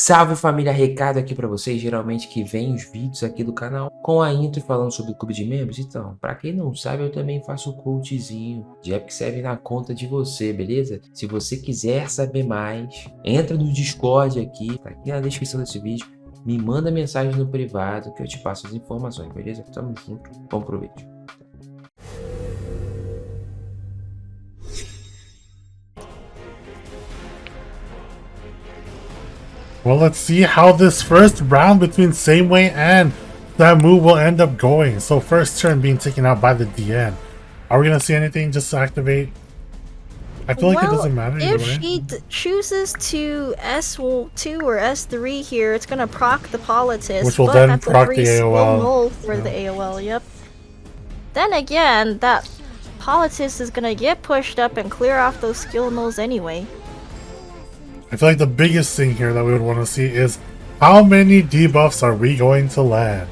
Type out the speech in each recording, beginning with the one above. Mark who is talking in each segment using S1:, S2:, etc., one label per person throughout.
S1: Salve família, recado aqui pra vocês, geralmente que vem os vídeos aqui do canal com a intro falando sobre o clube de membros. Então, pra quem não sabe, eu também faço o coachzinho de app que serve na conta de você, beleza? Se você quiser saber mais, entra no Discord aqui, tá aqui na descrição desse vídeo, me manda mensagem no privado que eu te passo as informações, beleza? Tamo junto, vamos pro vídeo.
S2: Well, let's see how this first round between Sameway and Samu will end up going. So first turn being taken out by the DN. Are we gonna see anything just to activate? I feel like it doesn't matter either
S3: if
S2: way.
S3: she chooses to S2 or S3 here, it's gonna proc the Politis,
S2: Which will
S3: but
S2: then
S3: have to
S2: proc the
S3: freeze
S2: AOL.
S3: null for
S2: Yeah.
S3: the AOL, yep. Then again, that Politis is gonna get pushed up and clear off those skill nulls anyway.
S2: I feel like the biggest thing here that we would want to see is how many debuffs are we going to land?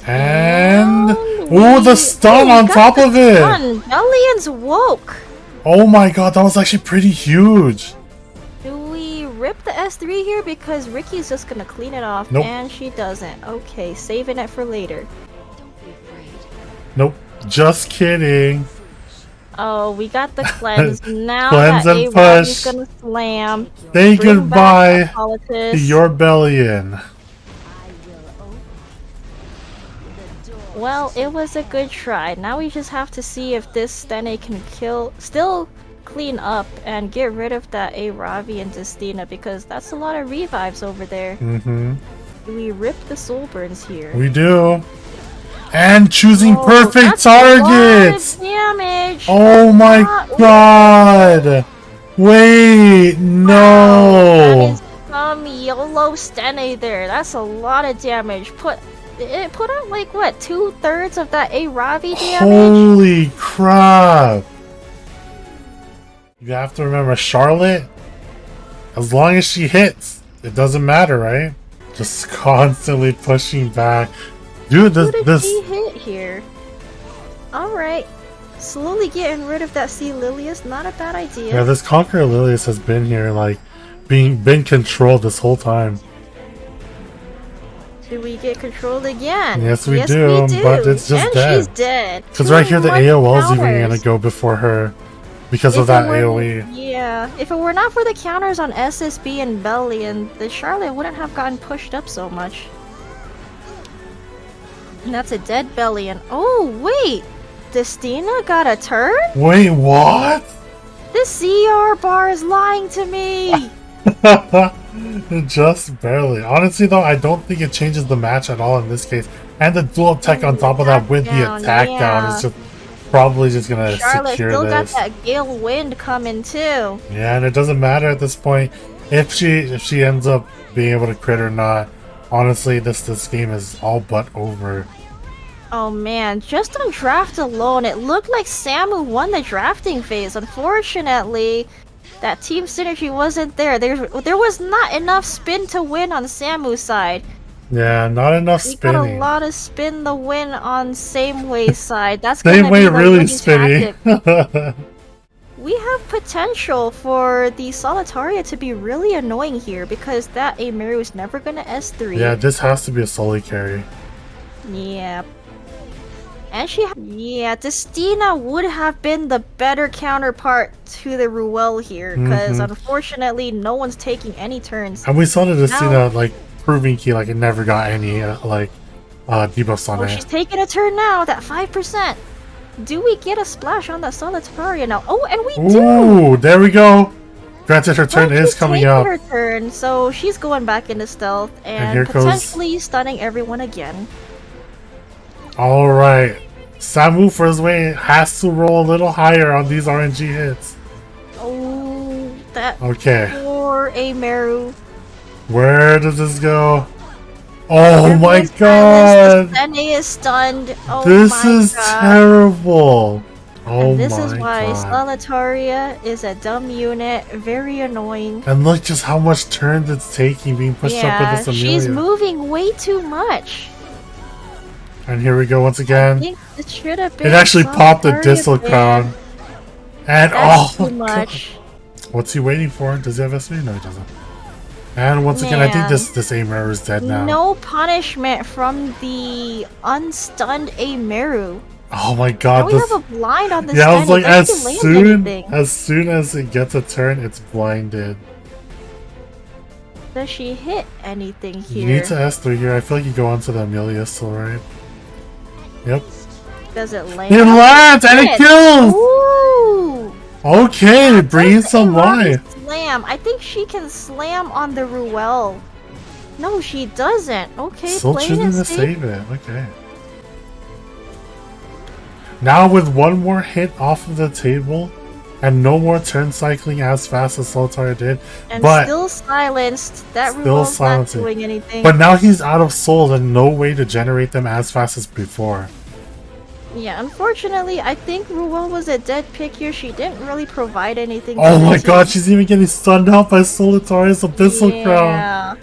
S2: And ooh, the stun on top of it!
S3: Bellion's woke!
S2: Oh my god, that was actually pretty huge!
S3: Do we rip the S3 here? Because Ricky's just gonna clean it off,
S2: Nope.
S3: and she doesn't. Okay, saving it for later.
S2: Nope, just kidding.
S3: Oh, we got the cleanse. Now
S2: Cleanse
S3: that
S2: and
S3: A1 is
S2: push.
S3: gonna slam.
S2: Say
S3: Bring
S2: goodbye
S3: back Politis.
S2: to your Bellion.
S3: Well, it was a good try. Now we just have to see if this Stene can still clean up and get rid of that A Ravi and Destina, because that's a lot of revives over there.
S2: Mm-hmm.
S3: We rip the soul burns here.
S2: We do. And choosing
S3: Oh,
S2: perfect
S3: that's a lot of
S2: targets!
S3: damage!
S2: Oh my
S3: Not-
S2: god! Wait,
S3: That
S2: no!
S3: is some YOLO Stene there. That's a lot of damage. It put out like what, 2/3 of that A Ravi damage?
S2: Holy crap! You have to remember, Charlotte, as long as she hits, it doesn't matter, right? Just constantly pushing back. Dude,
S3: Who did
S2: this
S3: she hit here? Alright. Slowly getting rid of that Sea Lilius, not a bad idea.
S2: yeah, this Conqueror Lilius has been here, like, been controlled this whole time.
S3: Do we get controlled again?
S2: Yes, we do, but it's just
S3: and
S2: dead.
S3: she's dead.
S2: Because right here, the
S3: Too much
S2: AOL's even gonna
S3: counters.
S2: go before her because of
S3: If
S2: that
S3: it were-
S2: AoE.
S3: Yeah, if it were not for the counters on SSB and Bellion, the Charlotte wouldn't have gotten pushed up so much. And that's a dead Bellion. Oh, wait! Destina got a turn?
S2: Wait, what?
S3: The CR bar is lying to me!
S2: Just barely. Honestly, though, I don't think it changes the match at all in this case. And the dual tech on top of that with the
S3: Down,
S2: attack down is just probably just gonna
S3: Charlotte
S2: secure
S3: still got
S2: this.
S3: that gale wind coming too.
S2: Yeah, and it doesn't matter at this point if she ends up being able to crit or not. Honestly, this game is all but over.
S3: Oh man, just on draft alone, it looked like Samu won the drafting phase. Unfortunately, that team synergy wasn't there. There was not enough spin to win on Samu's side.
S2: Yeah, not enough
S3: We got a
S2: spinning.
S3: lot of spin the win on Sameway's side. That's
S2: Same
S3: gonna
S2: way,
S3: be the
S2: really
S3: winning
S2: spinning.
S3: tactic. We have potential for the Solitaria to be really annoying here because that Amiru is never gonna S3.
S2: Yeah, this has to be a solo carry.
S3: Yeah. And Destina would have been the better counterpart to the Ruel here, because unfortunately no one's taking any turns.
S2: And we saw the
S3: Now-
S2: Destina like proving key, like it never got any debuffs on
S3: Oh,
S2: it.
S3: she's taking a turn now, that 5%. Do we get a splash on that Solitaria now? Oh, and we do!
S2: Ooh, there we go. Granted, her turn
S3: But
S2: is
S3: she's
S2: coming
S3: taking
S2: up.
S3: her turn, so she's going back into stealth and
S2: here goes-
S3: potentially stunning everyone again.
S2: All right, Samu for his way has to roll a little higher on these RNG hits.
S3: Oh, that
S2: Okay,
S3: poor Amiru.
S2: where does this go? Oh
S3: There
S2: my
S3: goes
S2: god,
S3: Silas. Dene is stunned. Oh
S2: this
S3: my
S2: is
S3: god.
S2: terrible. Oh
S3: And this
S2: my
S3: is why
S2: god.
S3: Solitaria is a dumb unit, very annoying.
S2: And look just how much turns it's taking being pushed up
S3: Yeah,
S2: with this
S3: she's
S2: Amelia.
S3: moving way too much.
S2: And here we go once
S3: I
S2: again.
S3: think it should have been
S2: It actually popped the
S3: Solitaria
S2: Distal
S3: ban.
S2: Crown. And
S3: That's
S2: oh
S3: too
S2: god.
S3: much.
S2: What's he waiting for? Does he have S3? No, he doesn't. And once again, I think
S3: Man.
S2: this Ameru is dead now.
S3: No punishment from the unstunned Ameru.
S2: Oh my
S3: Now
S2: god,
S3: we
S2: this...
S3: have a blind on the
S2: Yeah, I was
S3: stand.
S2: like,
S3: It doesn't land anything.
S2: as soon as it gets a turn, it's blinded.
S3: Does she hit anything here?
S2: You need to S3 here. I feel like you go on to the Amelia still, right? Yep.
S3: Does it land?
S2: It lands and it kills!
S3: Ooh!
S2: Okay, bringing some life.
S3: Slam. I think she can slam on the Ruel. No, she doesn't. Okay,
S2: Still
S3: plain
S2: choosing
S3: and
S2: to
S3: safe.
S2: save it. Okay. Now with one more hit off of the table, and no more turn cycling as fast as Solitaire did,
S3: And
S2: but
S3: still silenced. That
S2: still
S3: Ruel's not
S2: silencing.
S3: doing anything.
S2: but now he's out of souls and no way to generate them as fast as before.
S3: Yeah, unfortunately, I think Ruel was a dead pick here. She didn't really provide anything.
S2: Oh
S3: to
S2: my
S3: the
S2: god,
S3: team.
S2: she's even getting stunned out by Solitaire's Abyssal Crown.
S3: Yeah.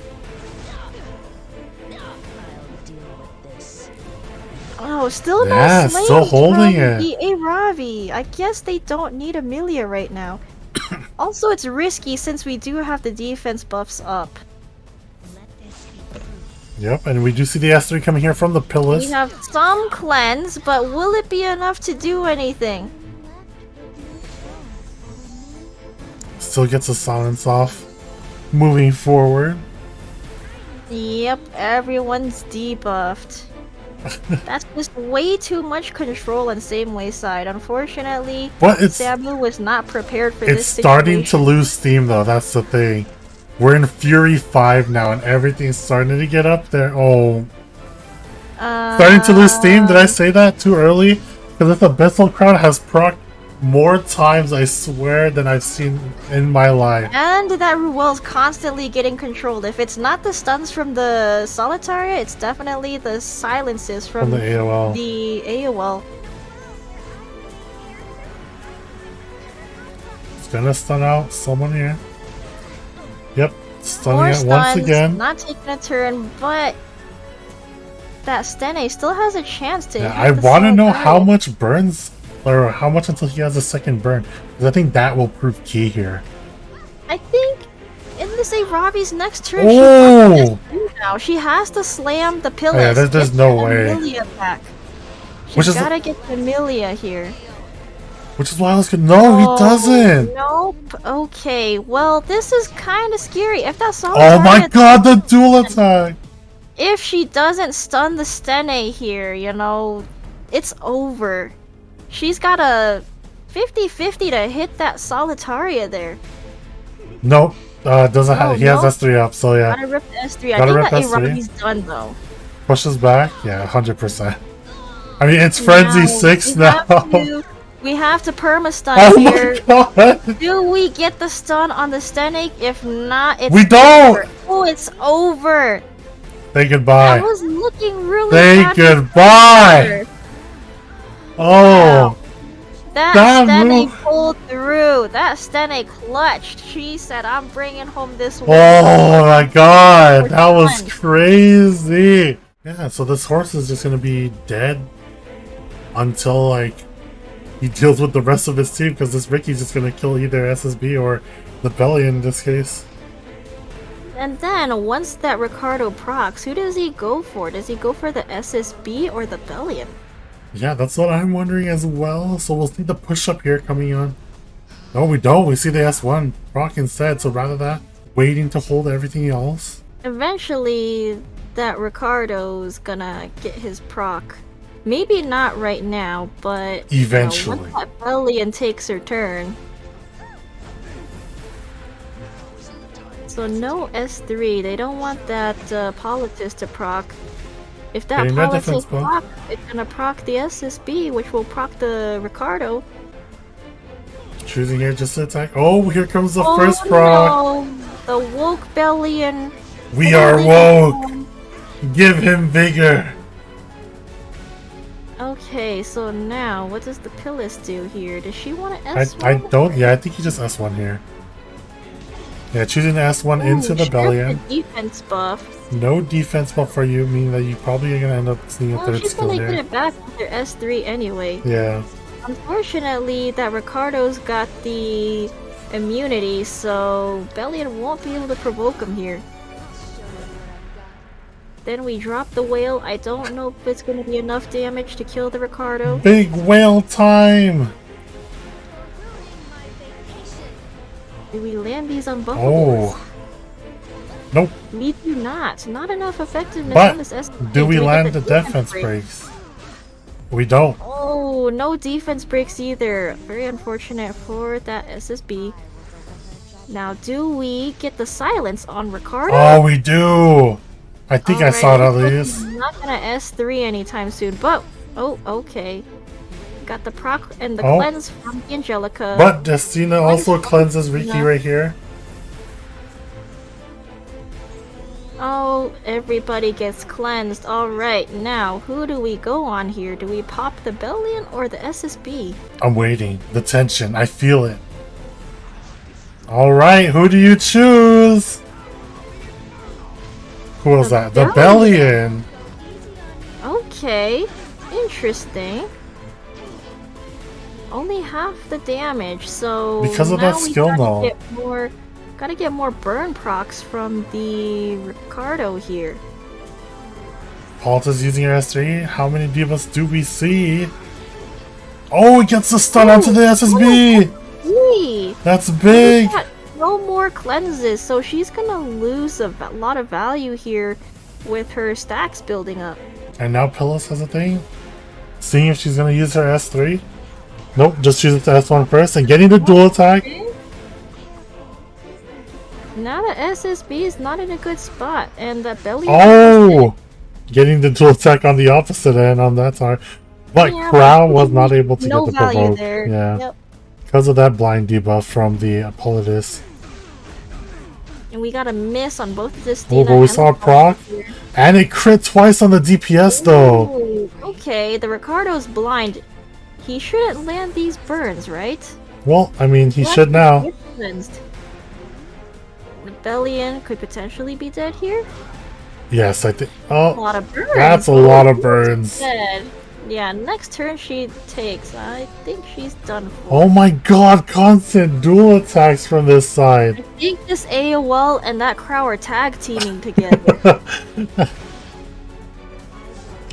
S3: Oh, still no
S2: Yeah,
S3: slams
S2: still holding
S3: from
S2: it.
S3: the Aravi. I guess they don't need Amelia right now. Also, it's risky since we do have the defense buffs up.
S2: Yep, and we do see the S3 coming here from the
S3: We
S2: Pillars.
S3: have some cleanse, but will it be enough to do anything?
S2: Still gets a silence off. Moving forward.
S3: Yep, everyone's debuffed. That's just way too much control on same way side. Unfortunately,
S2: But it's
S3: Samu was not prepared for this
S2: it's starting to
S3: situation.
S2: lose steam though, that's the thing. We're in Fury 5 now and everything's starting to get up there. Oh, starting to lose steam? Did I say that too early? Because this Abyssal Crown has proc more times, I swear, than I've seen in my life.
S3: And that Ruel's constantly getting controlled. If it's not the stuns from the Solitaria, it's definitely the silences
S2: From
S3: from
S2: the AOL.
S3: the AOL.
S2: It's gonna stun out someone here. Yep,
S3: More
S2: stunning it
S3: stuns,
S2: once again.
S3: not taking a turn, but that Stene still has a chance to
S2: Yeah,
S3: hit
S2: I
S3: the
S2: want to know how
S3: Solitaria.
S2: much burns, or how much until he has a second burn. Because I think that will prove key here.
S3: I think in this Aravi's next turn,
S2: Oh!
S3: now she has to slam the pillars.
S2: Oh, yeah, there's
S3: Get
S2: no
S3: the
S2: way.
S3: Amelia back.
S2: Which
S3: She's
S2: is-
S3: gotta get the Amelia here.
S2: Which is why I was good. No, he
S3: Oh,
S2: doesn't!
S3: Nope. Okay. Well, this is kind of scary. If that's all.
S2: Oh my god, the dual attack!
S3: If she doesn't stun the Stene here, you know, it's over. She's got a 50-50 to hit that Solitaria there.
S2: Nope, doesn't have.
S3: Oh,
S2: He has
S3: no?
S2: S3 up, so yeah.
S3: Gotta rip the S3. I
S2: Gotta
S3: think
S2: rip
S3: that
S2: S3.
S3: Aravi's done though.
S2: Pushes back, yeah, 100%. I mean, it's Frenzy
S3: Now,
S2: 6
S3: we
S2: now.
S3: We have to perma-stun
S2: Oh
S3: here.
S2: my god!
S3: Do we get the stun on the Stene? If not, it's
S2: We don't!
S3: over. Oh, it's over.
S2: Say goodbye.
S3: That was looking really
S2: Say
S3: bad.
S2: goodbye! Oh!
S3: That
S2: That
S3: Stene
S2: move-
S3: pulled through. That Stene clutched. She said, I'm bringing home this one.
S2: Oh my god, that was
S3: Done.
S2: crazy! Yeah, so this horse is just gonna be dead until, like, he deals with the rest of his team, because this Ricky's just gonna kill either SSB or the Belly in this case.
S3: And then, once that Ricardo procs, who does he go for? Does he go for the SSB or the Bellion?
S2: Yeah, that's what I'm wondering as well, so we'll see the push-up here coming on. No, we don't. We see the S1 proc instead, so rather that, waiting to hold everything else.
S3: Eventually, that Ricardo's gonna get his proc. Maybe not right now, but
S2: Eventually.
S3: once that Bellion takes her turn. So no S3. They don't want that Politis to proc. If that
S2: Getting that
S3: Politis
S2: defense buff.
S3: proc, it's gonna proc the SSB, which will proc the Ricardo.
S2: Choosing here just to attack. Oh, here comes the
S3: Oh,
S2: first proc.
S3: no. The woke Bellion.
S2: We are woke. Give him vigor.
S3: Okay, so now what does the Pillis do here? Does she want to
S2: I
S3: S1?
S2: don't. Yeah, I think he just S1 here. Yeah, choosing the S1 into the
S3: Ooh,
S2: Bellion.
S3: the defense buff.
S2: No defense buff for you, meaning that you probably are gonna end up seeing a
S3: Well,
S2: third
S3: she's
S2: skill
S3: gonna get
S2: there.
S3: it back with her S3 anyway.
S2: Yeah.
S3: Unfortunately, that Ricardo's got the immunity, so Bellion won't be able to provoke him here. Then we drop the whale. I don't know if it's gonna be enough damage to kill the Ricardo.
S2: Big whale time!
S3: Do we land these unbuffable?
S2: Oh. Nope.
S3: We do not. Not enough effectiveness on this
S2: But
S3: SSB.
S2: do we
S3: get
S2: land the
S3: the
S2: defense
S3: break?
S2: breaks? We don't.
S3: Oh, no defense breaks either. Very unfortunate for that SSB. Now, do we get the silence on Ricardo?
S2: Oh, we do! I think I saw it at
S3: Alright,
S2: least.
S3: he's not gonna S3 anytime soon, but oh, okay. Got the proc and the cleanse from Angelica.
S2: But Destina also cleanses Riki right here.
S3: Oh, everybody gets cleansed. Alright, now who do we go on here? Do we pop the Bellion or the SSB?
S2: I'm waiting. The tension. I feel it. Alright, who do you choose? Who was that? The Bellion!
S3: Okay, interesting. Only half the damage, so
S2: Because of
S3: now
S2: that
S3: we
S2: skill
S3: gotta
S2: now.
S3: Gotta get more burn procs from the Ricardo here.
S2: Palta's using her S3. How many debuffs do we see? Oh, it gets the stun onto the SSB!
S3: Yee!
S2: That's big!
S3: Got no more cleanses, so she's gonna lose a lot of value here with her stacks building up.
S2: And now Pillows has a thing. Seeing if she's gonna use her S3. Nope, just use the S1 first and getting the dual attack.
S3: Now the SSB is not in a good spot, and the belly.
S2: Oh! Getting the dual attack on the opposite end on that side. But
S3: Yeah,
S2: Crown
S3: but
S2: was not able to
S3: no
S2: get the
S3: value
S2: provoke.
S3: there.
S2: Yeah.
S3: Yep.
S2: Because of that blind debuff from the Apollodus.
S3: And we got a miss on both this.
S2: Oh, but we saw a proc. And it crit twice on the DPS though.
S3: Ooh, okay, the Ricardo's blind. He shouldn't land these burns, right?
S2: Well, I mean, he should now.
S3: Cleansed. Rebellion could potentially be dead here.
S2: Yes, I think.
S3: A
S2: Oh,
S3: lot of burns.
S2: that's a lot of burns.
S3: Dead. Yeah, next turn she takes. I think she's done for.
S2: Oh my god, constant dual attacks from this
S3: I
S2: side.
S3: think this AOL and that Crow are tag teaming together.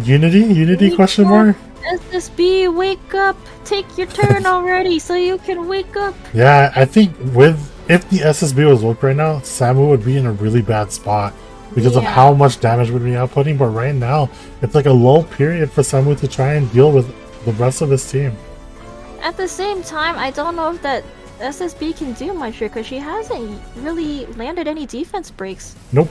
S2: Unity? Unity question mark?
S3: SSB, wake up! Take your turn already so you can wake up!
S2: Yeah, I think if the SSB was woke right now, Samu would be in a really bad spot because of
S3: Yeah.
S2: how much damage would be outputting. But right now, it's like a lull period for Samu to try and deal with the rest of his team.
S3: At the same time, I don't know if that SSB can do much here because she hasn't really landed any defense breaks.
S2: Nope.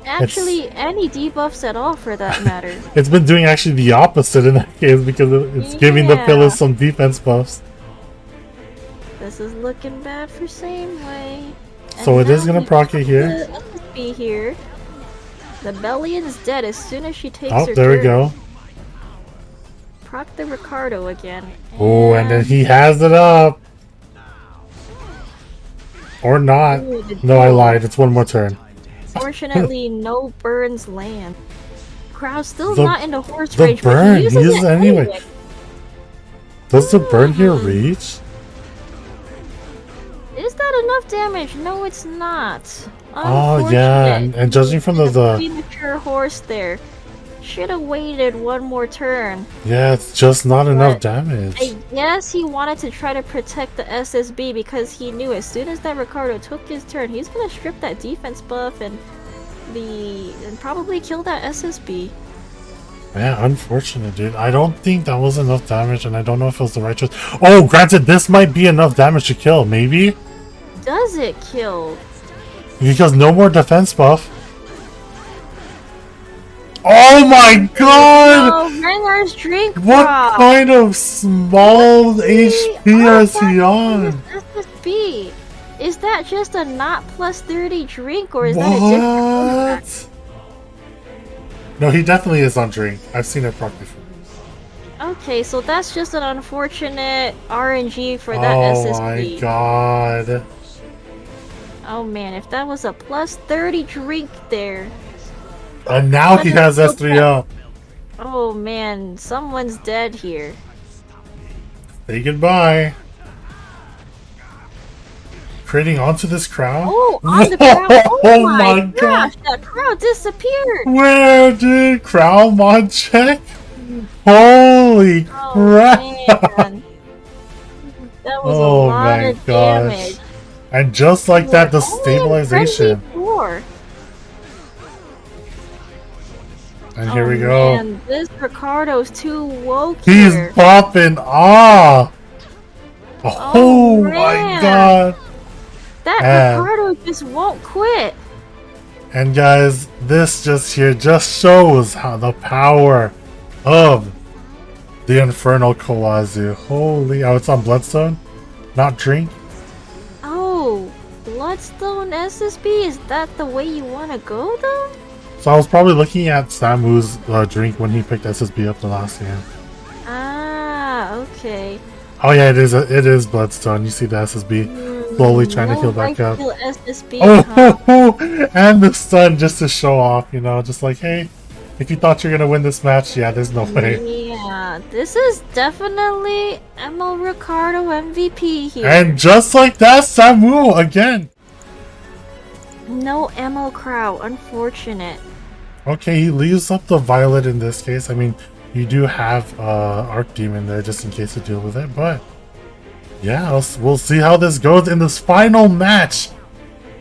S3: Actually, any debuffs at all for that matter.
S2: It's been doing actually the opposite in that case because it's giving the
S3: Yeah.
S2: pillars some defense buffs.
S3: This is looking bad for Sameway.
S2: So it is gonna proc it here.
S3: The SSB here. The Bellion's dead as soon as she takes
S2: Oh,
S3: her
S2: there we
S3: turn.
S2: go.
S3: Proc the Ricardo again.
S2: Oh, and then he has it up. Or not.
S3: Ooh, the
S2: No, I
S3: duel.
S2: lied. It's one more turn.
S3: Fortunately, no burns land. Crowd's still
S2: The-
S3: not into horse
S2: the
S3: range, but
S2: burn,
S3: he
S2: he
S3: uses
S2: uses
S3: it
S2: it anyway.
S3: anyway.
S2: Does the burn here reach?
S3: Is that enough damage? No, it's not.
S2: Oh yeah, and judging from the
S3: premature horse there, should have waited one more turn.
S2: yeah, it's just not enough
S3: But
S2: damage.
S3: I guess he wanted to try to protect the SSB because he knew as soon as that Ricardo took his turn, he's gonna strip that defense buff and probably kill that SSB.
S2: Yeah, unfortunate, dude. I don't think that was enough damage, and I don't know if it was the right choice. Oh, granted, this might be enough damage to kill, maybe?
S3: Does it kill?
S2: Because no more defense buff. Oh my god!
S3: Oh, Rengar's drink
S2: What
S3: drop.
S2: kind of small HP is he on?
S3: SSB. Is that just a not plus 30 drink or is that a different
S2: What? No, he definitely is on drink. I've seen it proc before.
S3: Okay, so that's just an unfortunate RNG for that
S2: Oh
S3: SSB.
S2: my god.
S3: Oh man, if that was a plus 30 drink there.
S2: And now he has S3 up.
S3: Oh man, someone's dead here.
S2: Say goodbye. creating onto this crowd.
S3: Oh, on the ground. Oh,
S2: Oh
S3: my
S2: my
S3: gosh, that crowd disappeared.
S2: Where did crowd mod check? Holy
S3: Oh,
S2: crap!
S3: man. That was a
S2: Oh
S3: lot
S2: my
S3: of
S2: gosh.
S3: damage.
S2: And just like that, the
S3: Only in
S2: stabilization.
S3: 24.
S2: And here
S3: Oh,
S2: we go.
S3: Man, this Ricardo's too woke
S2: He's
S3: here.
S2: popping off. Oh, my
S3: man.
S2: god.
S3: That
S2: and-
S3: Ricardo just won't quit.
S2: And guys, this just shows how the power of the Infernal Kawazu. Holy, oh, it's on Bloodstone, not Drink.
S3: Oh, Bloodstone SSB, is that the way you want to go though?
S2: So I was probably looking at Samu's Drink when he picked SSB up the last game.
S3: Ah, okay.
S2: Oh yeah, it is Bloodstone. You see the SSB slowly trying to heal back up.
S3: SSB,
S2: Oh, and the stun just to show off, you know, just like, hey, if you thought you're gonna win this match, yeah, there's no way.
S3: Yeah, this is definitely Emil Ricardo MVP here.
S2: And just like that, Samu again.
S3: No Emil Crow, unfortunate.
S2: Okay, he leaves up the Violet in this case. I mean, you do have Arc Demon there just in case to deal with it, but yeah, we'll see how this goes in this final match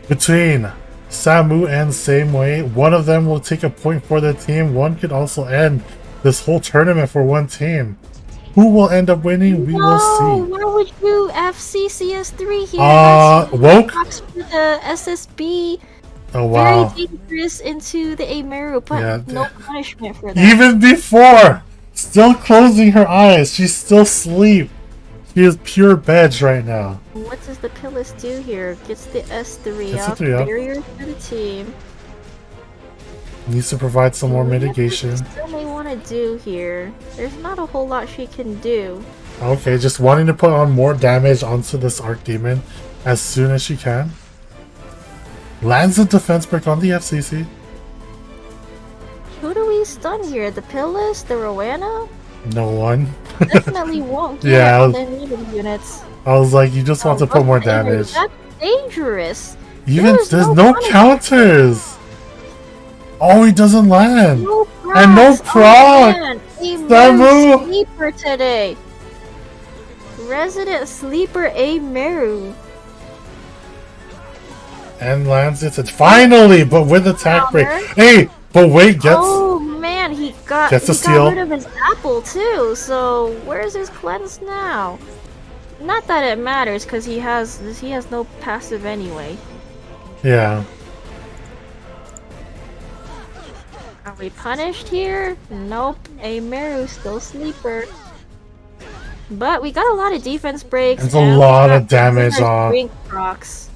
S2: between Samu and Sameway. One of them will take a point for their team. One could also end this whole tournament for one team. Who will end up winning? We will see.
S3: Why would you FCCS3 here? That's
S2: Woke?
S3: box for the SSB.
S2: Oh wow.
S3: Very dangerous into the Ameru, but
S2: Yeah,
S3: no punishment for that.
S2: Even before, still closing her eyes. She's still asleep. She is pure veg right now.
S3: What does the Pillis do here? Gets the S3
S2: Gets the
S3: up.
S2: 3 up.
S3: Barrier for the team.
S2: Needs to provide some more
S3: What
S2: mitigation.
S3: does Sumi want to do here? There's not a whole lot she can do.
S2: Okay, just wanting to put on more damage onto this Arc Demon as soon as she can. Lands a defense break on the FCC.
S3: Who do we stun here? The Pillis? The Rowena?
S2: No one.
S3: Definitely won't get
S2: Yeah,
S3: on the needed units.
S2: I was like, you just want to put more
S3: What's the image?
S2: damage.
S3: That's dangerous.
S2: Even
S3: There's
S2: there's
S3: no
S2: no
S3: punishment.
S2: counters. Oh, he doesn't land.
S3: No
S2: And no
S3: procs.
S2: proc.
S3: Oh, man.
S2: Samu.
S3: Ameru sleeper today. Resident sleeper Ameru.
S2: And lands it. Finally, but with attack break.
S3: Counter.
S2: Hey, but wait, gets.
S3: Oh man, he got
S2: Gets a
S3: he
S2: steal.
S3: got rid of his apple too. So where's his cleanse now? Not that it matters, cause he has no passive anyway.
S2: Yeah.
S3: Are we punished here? Nope. Ameru still sleeper. But we got a lot of defense breaks.
S2: It's a
S3: and we
S2: lot
S3: got
S2: of damage
S3: Blizzard
S2: off.
S3: Drink procs.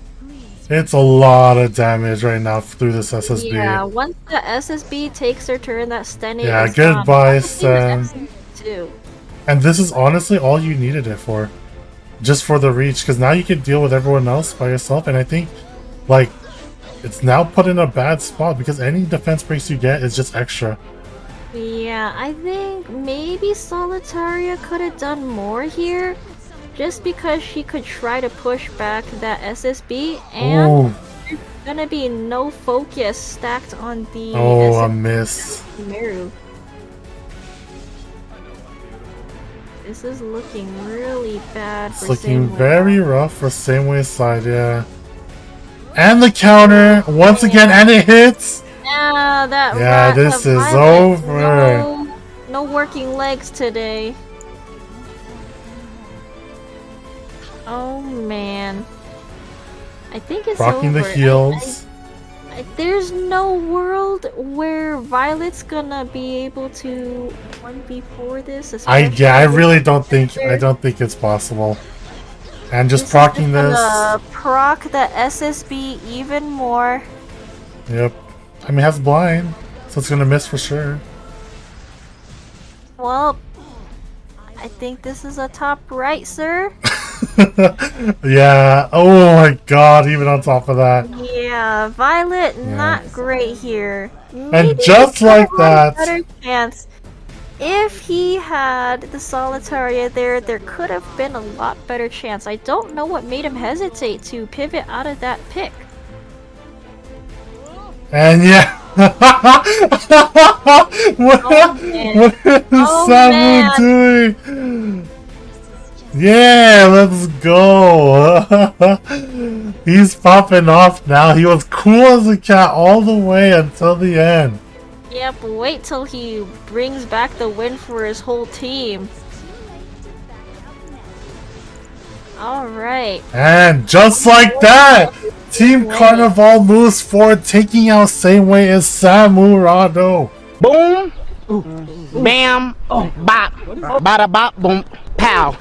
S2: It's a lot of damage right now through this SSB.
S3: Yeah, once the SSB takes her turn, that stunning.
S2: Yeah,
S3: is gone.
S2: goodbye,
S3: Same with
S2: Sen.
S3: SSB too.
S2: And this is honestly all you needed it for. Just for the reach, because now you can deal with everyone else by yourself, and I think, like, it's now put in a bad spot, because any defense breaks you get is just extra.
S3: Yeah, I think maybe Solitaria could have done more here. Just because she could try to push back that SSB, and
S2: Oh,
S3: there's gonna be no focus stacked on the
S2: oh, a
S3: SSB
S2: miss.
S3: Meru. This is looking really bad
S2: It's
S3: for
S2: looking
S3: Sameway.
S2: very rough for Sameway side, yeah. And the counter, once again, and it hits!
S3: Yeah, that
S2: Yeah,
S3: rat
S2: this
S3: of
S2: is
S3: violence.
S2: over.
S3: No working legs today. Oh man. I think it's
S2: Rocking
S3: over.
S2: the heels.
S3: There's no world where Violet's gonna be able to 1v4 this.
S2: Yeah, I really don't think it's possible. And just procking this.
S3: Proc the SSB even more.
S2: Yep. I mean, it has blind, so it's gonna miss for sure.
S3: Well, I think this is a top right, sir.
S2: Yeah. Oh my god, even on top of that.
S3: Yeah, Violet, not great here.
S2: And
S3: Maybe
S2: just
S3: we could've
S2: like
S3: had a
S2: that-
S3: better chance. if he had the Solitaria there, there could have been a lot better chance. I don't know what made him hesitate to pivot out of that pick.
S2: And yeah. what is Samu
S3: man.
S2: doing? Yeah, let's go. He's popping off now. He was cool as a cat all the way until the end.
S3: Yep, wait till he brings back the win for his whole team. Alright.
S2: And just like that, Team Carnival moves forward, taking out same way as Samurado.
S4: Boom, bam, bop, bada bop, boom, pow.